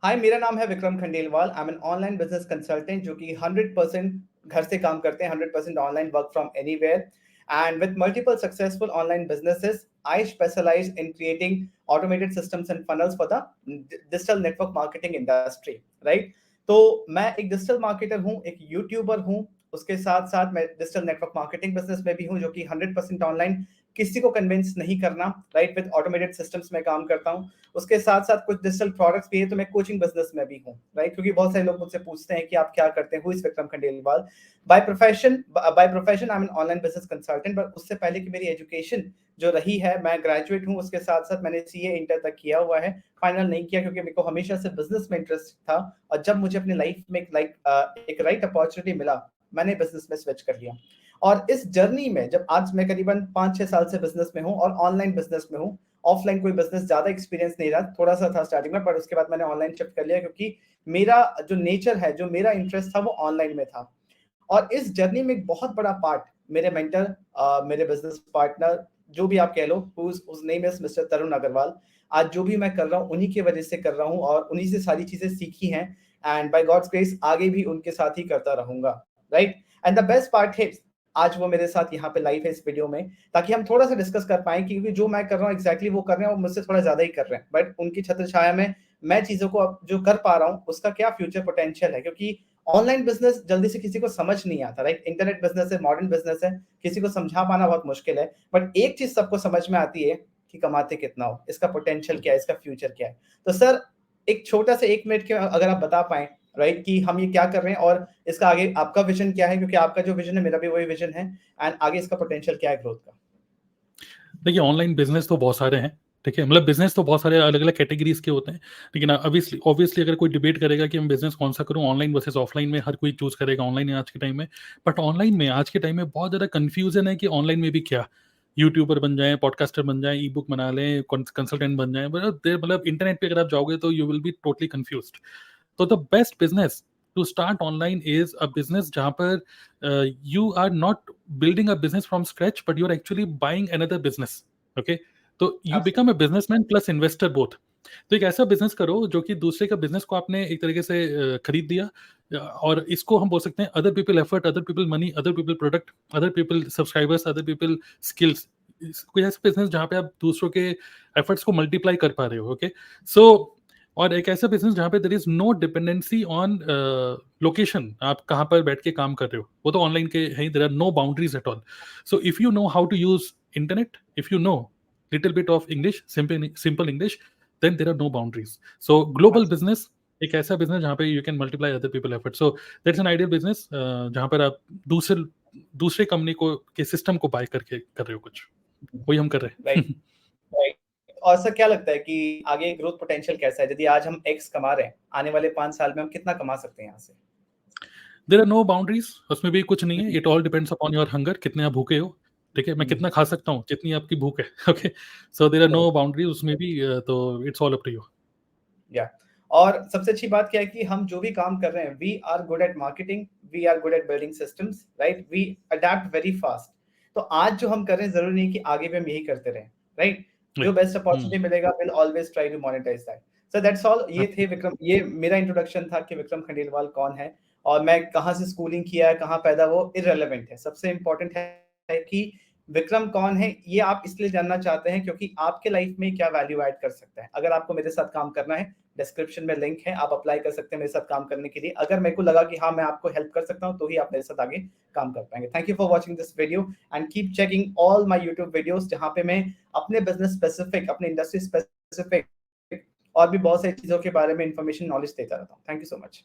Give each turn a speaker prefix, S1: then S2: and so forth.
S1: हाय, मेरा नाम है Vikram Khandelwal. I am an online business consultant जो कि 100% घर से काम करते हैं, 100% online work from anywhere. And with multiple successful online businesses, I specialise in creating automated systems and funnels for the digital network marketing industry, right? तो मैं एक डिजिटल मार्केटर हूँ, एक यूट्यूबर हूँ, उसके साथ साथ मैं डिजिटल नेटवर्क मार्केटिंग बिजनेस में भी हूँ, जो कि 100% ऑनलाइन, किसी को कन्विंस नहीं करना, राइट? विद ऑटोमेटेड सिस्टम्स में काम करता हूँ। उसके साथ साथ कुछ डिजिटल प्रोडक्ट्स भी है, तो मैं कोचिंग बिजनेस में भी हूँ, राइट? क्योंकि बहुत सारे लोग मुझसे पूछते हैं कि आप क्या करते हैं, who is Vikram Khandelwal. By profession I am an online business consultant, but उससे पहले की मेरी एजुकेशन जो रही है, मैं ग्रेजुएट हूँ, उसके साथ साथ मैंने सीए इंटर तक किया हुआ है। फाइनल नहीं किया क्योंकि मेरे को हमेशा से बिजनेस में इंटरेस्ट था, और जब मुझे अपनी लाइफ में एक राइट अपॉर्चुनिटी मिला, मैंने बिजनेस में स्विच कर लिया। और इस जर्नी में जब आज मैं करीबन 5-6 साल से बिजनेस में हूँ और ऑनलाइन बिजनेस में हूँ, ऑफलाइन कोई बिजनेस ज्यादा एक्सपीरियंस नहीं रहा, थोड़ा सा था स्टार्टिंग में, पर उसके बाद मैंने ऑनलाइन शिफ्ट कर लिया क्योंकि मेरा जो नेचर है, जो मेरा इंटरेस्ट था, वो ऑनलाइन में था। और इस जर्नी में एक बहुत बड़ा पार्ट मेरे मेंटर, मेरे बिजनेस पार्टनर, जो भी आप कह लो, whose name is मिस्टर तरुण अग्रवाल। आज जो भी मैं कर रहा हूँ, उन्हीं की वजह से कर रहा हूँ और उन्हीं से सारी चीजें सीखी हैं। एंड बाय गॉड्स ग्रेस आगे भी उनके साथ ही करता रहूंगा, right? And the best part है, आज वो मेरे साथ यहाँ पे लाइव है इस वीडियो में, ताकि हम थोड़ा सा डिस्कस कर पाए, क्योंकि जो मैं कर रहा हूँ एग्जैक्टली वो कर रहे हैं, और मुझसे थोड़ा ज्यादा ही कर रहे हैं, बट उनकी छत्र छाया में मैं चीजों को अब जो कर पा रहा हूँ, उसका क्या फ्यूचर पोटेंशियल है। क्योंकि ऑनलाइन बिजनेस जल्दी से किसी को समझ नहीं आता, राइट? इंटरनेट बिजनेस है, मॉडर्न बिजनेस है, किसी को समझा पाना बहुत मुश्किल है, बट एक चीज सबको समझ में आती है कि कमाते कितना हो, इसका पोटेंशियल क्या है, इसका फ्यूचर क्या है। तो सर, एक छोटा सा 1 मिनट के अगर आप बता पाए, राइट, कि हम ये क्या कर रहे हैं और इसका आगे आपका विजन क्या है, क्योंकि आपका जो विजन है मेरा भी वही विजन है, एंड आगे इसका पोटेंशियल क्या है ग्रोथ का।
S2: देखिए, ऑनलाइन बिजनेस तो बहुत सारे हैं। ठीक है, मतलब बिजनेस तो बहुत सारे अलग अलग कैटेगरीज के होते हैं। लेकिन ऑब्वियसली अगर कोई डिबेट करेगा कि हम बिजनेस कौन सा करूं, ऑनलाइन वर्सेस ऑफलाइन, में हर कोई चूज करेगा ऑनलाइन आज के टाइम में। बट ऑनलाइन में आज के टाइम में बहुत ज़्यादा कन्फ्यूजन है कि ऑनलाइन में भी क्या, यूट्यूबर बन जाएं, पॉडकास्टर बन जाएं, ई बुक बना लें, कंसल्टेंट बन जाएं, मतलब इंटरनेट पे अगर आप जाओगे तो you will be totally confused. तो the best business to start online is a business जहां पर you are not building a business from scratch, but you are actually buying another business. Okay, तो you become a businessman plus investor both. तो एक ऐसा business करो जो कि दूसरे का बिजनेस को आपने एक तरीके से खरीद दिया, और इसको हम बोल सकते हैं other people effort, other people money, other people product, other people subscribers, other people skills. कोई ऐसा बिजनेस जहाँ पे आप दूसरों के एफर्ट्स को मल्टीप्लाई कर पा रहे हो। ओके, सो और एक ऐसा बिजनेस जहाँ पे there is no dependency on location, आप कहाँ पर बैठ के काम कर रहे हो, वो तो ऑनलाइन के है, there are no boundaries at all. So if you know how to use internet, if you know little bit of English, simple English, then there are no boundaries. So global business एक ऐसा business जहाँ पे you can multiply other people effort. So that's an ideal business जहाँ पर आप दूसरे company को के सिस्टम को बाय करके कर रहे हो कुछ, वही हम कर रहे
S1: राइट,
S2: हैं।
S1: राइट। और सर, क्या लगता है कि आगे ग्रोथ पोटेंशियल कैसा है? यदि आज हम एक्स कमा रहे हैं, आने वाले 5 साल में हम कितना कमा सकते हैं यहाँ से?
S2: देयर आर नो बाउंड्रीज, उसमें भी कुछ नहीं है। It all depends upon your hunger, कितने आप भूखे हो। ठीक है, मैं कितना खा सकता हूँ, जितनी आपकी भूख है। Okay, so there are no boundaries उसमें भी, तो it's all up to you.
S1: या और सबसे अच्छी बात क्या है कि हम जो भी काम कर रहे हैं, we are good at marketing, we are good at building systems, right? We adapt very fast. तो आज जो हम कर रहे हैं, जरूरी नहीं कि आगे भी हम यही करते रहें, राइट? जो बेस्ट अपॉर्चुनिटी मिलेगा, will always try to monetize that. So that's all. ये थे विक्रम, ये मेरा इंट्रोडक्शन था कि विक्रम खंडेलवाल कौन है और मैं कहाँ से स्कूलिंग किया है, कहाँ पैदा, वो इररेलेवेंट है। सबसे इंपॉर्टेंट है कि विक्रम कौन है, ये आप इसलिए जानना चाहते हैं क्योंकि आपके लाइफ में क्या वैल्यू ऐड कर सकता है। अगर आपको मेरे साथ काम करना है, डिस्क्रिप्शन में लिंक है, आप अप्लाई कर सकते हैं मेरे साथ काम करने के लिए। अगर मेरे को लगा कि हाँ, मैं आपको हेल्प कर सकता हूँ, तो ही आप मेरे साथ आगे काम कर पाएंगे। Thank you for watching this video and keep checking all my YouTube videos, जहाँ पे मैं अपने बिजनेस स्पेसिफिक, अपने इंडस्ट्री स्पेसिफिक और भी बहुत सारी चीजों के बारे में इंफॉर्मेशन, नॉलेज देता रहता हूँ। Thank you so much.